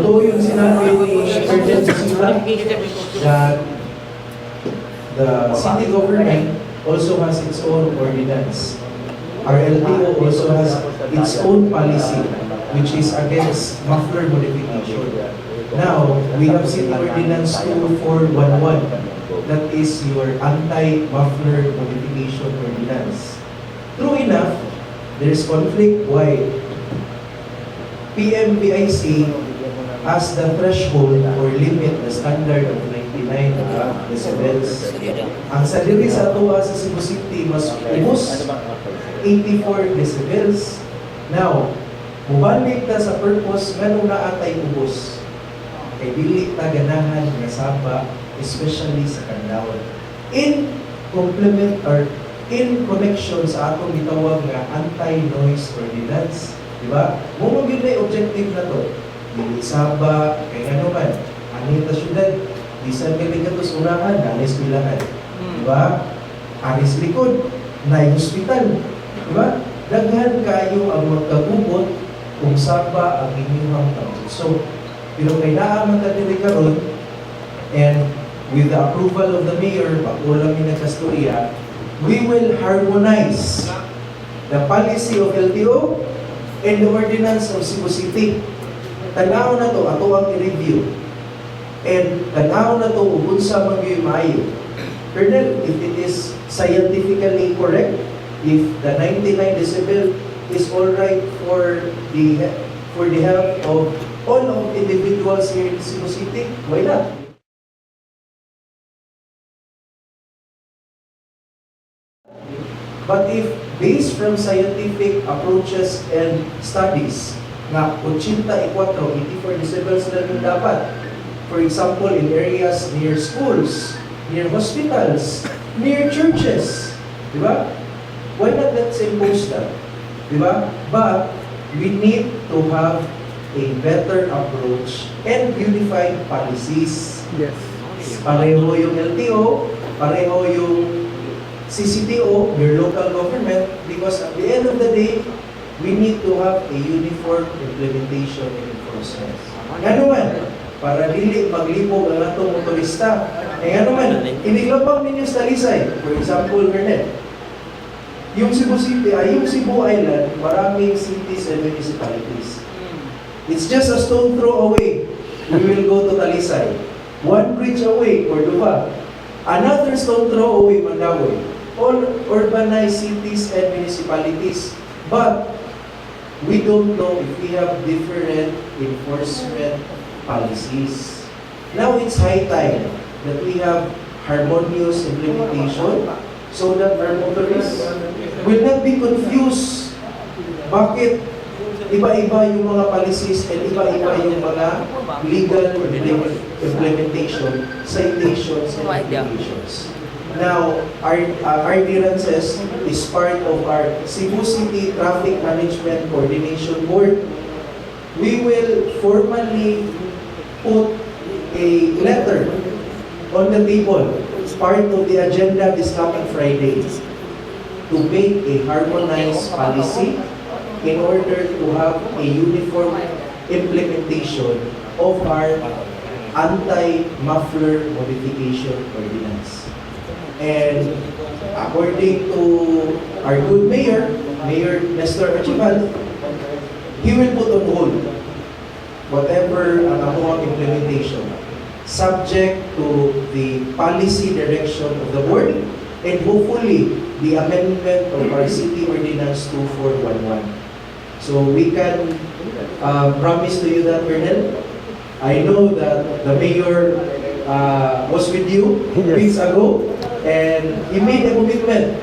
totoo yung sinabi ni Sergeant Sula that the city government also has its own ordinance. Our LTO also has its own policy, which is against muffler modification. Now, we have City Ordinance 2411. That is your anti-muffler modification ordinance. True enough, there is conflict. Why? PMBIC has the threshold or limit, the standard of 99 decibels. Ang sa diri sa atuwa sa Cebu City, mas ubos 84 decibels. Now, mubalik ta sa purpose nga nung naatay ubos. Kay dili ta ganahan nga saba, especially sa Canlaon. In complement or in connection sa atong gitawag nga anti-noise ordinance, di ba? Mo gyud na objective na to. Dili saba kay ano man, ani ta syudad, bisan kay katos unahan, nalis bilangan. Di ba? Aris likod, na hospital. Di ba? Daghan kayo ang magkagubot kung saba ang inyong tawag. So, pero kailangan man dili karon, and with the approval of the mayor, bago lang yung nagkastorya, we will harmonize the policy of LTO and the ordinance of Cebu City. Tanaw na to, ato ang i-review. And tanaw na to, ubunsa man yung maayo. Colonel, if it is scientifically correct, if the 99 decibel is alright for the health of all of individuals here in Cebu City, why not? But if based from scientific approaches and studies, na 84, 84 decibels na rin dapat. For example, in areas near schools, near hospitals, near churches. Di ba? Why not let's impose that? Di ba? But we need to have a better approach and unified policies. Yes. Pareho yung LTO, pareho yung CCTO, your local government, because at the end of the day, we need to have a uniform implementation and enforcement. Ano man, para dili maglibog ang atong motorista. Ano man, iniglabang ninyo sa Talisay, for example, Bernard, yung Cebu City, yung Cebu Island, maraming cities and municipalities. It's just a stone throw away. We will go to Talisay. One bridge away, Cordova. Another stone throw away, Mandaue. All urbanized cities and municipalities. But we don't know if we have different enforcement policies. Now it's high time that we have harmonious implementation so that our motorists will not be confused. Bakit iba-iba yung mga policies and iba-iba yung mga legal implementation, citations, and applications. Now, our ordinances is part of our Cebu City Traffic Management Coordination Board. We will formally put a letter on the table as part of the agenda this coming Friday to make a harmonized policy in order to have a uniform implementation of our anti-muffler modification ordinance. And according to our good mayor, Mayor Nestor Archibald, he will put on hold whatever ang among implementation subject to the policy direction of the board and hopefully the amendment of our City Ordinance 2411. So we can promise to you that, Colonel, I know that the mayor was with you weeks ago, and he made a commitment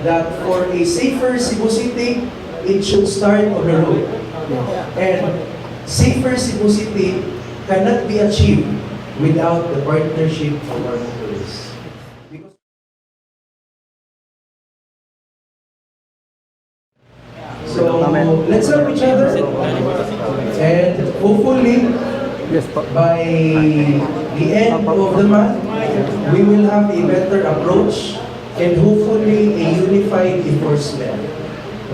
that for a safer Cebu City, it should start on the road. And safer Cebu City cannot be achieved without the partnership of our motorists. So let's help each other, and hopefully by the end of the month, we will have a better approach and hopefully a unified enforcement.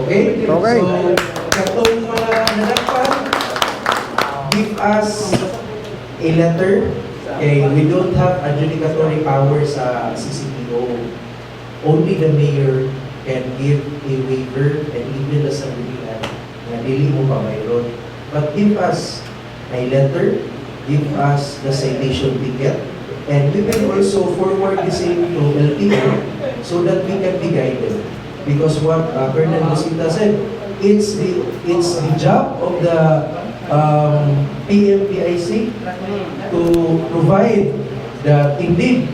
Okay? Okay. So, katong mga nanakpan, give us a letter. Okay, we don't have adjudicatory power sa CCTO. Only the mayor can give a waiver and even the sanggunian na dili mo pa mayroon. But give us a letter, give us the citation ticket, and we will also forward the same to LTO so that we can be guided. Because what Colonel Busita said, it's the job of the PMPIC to provide that indeed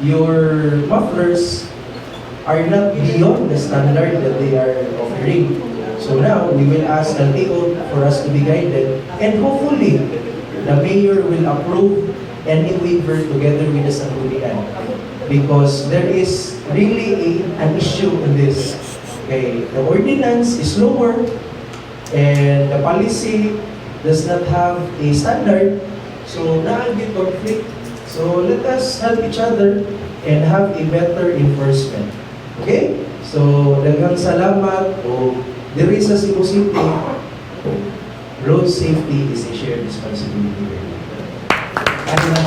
your mufflers are not beyond the standard that they are offering. So now we will ask LTO for us to be guided, and hopefully the mayor will approve any waiver together with the sanggunian, because there is really an issue in this. Okay, the ordinance is lower and the policy does not have a standard, so na-be conflict. So let us help each other and have a better enforcement. Okay? So daghang salamat. O diri sa Cebu City, road safety is a shared responsibility. Ano na?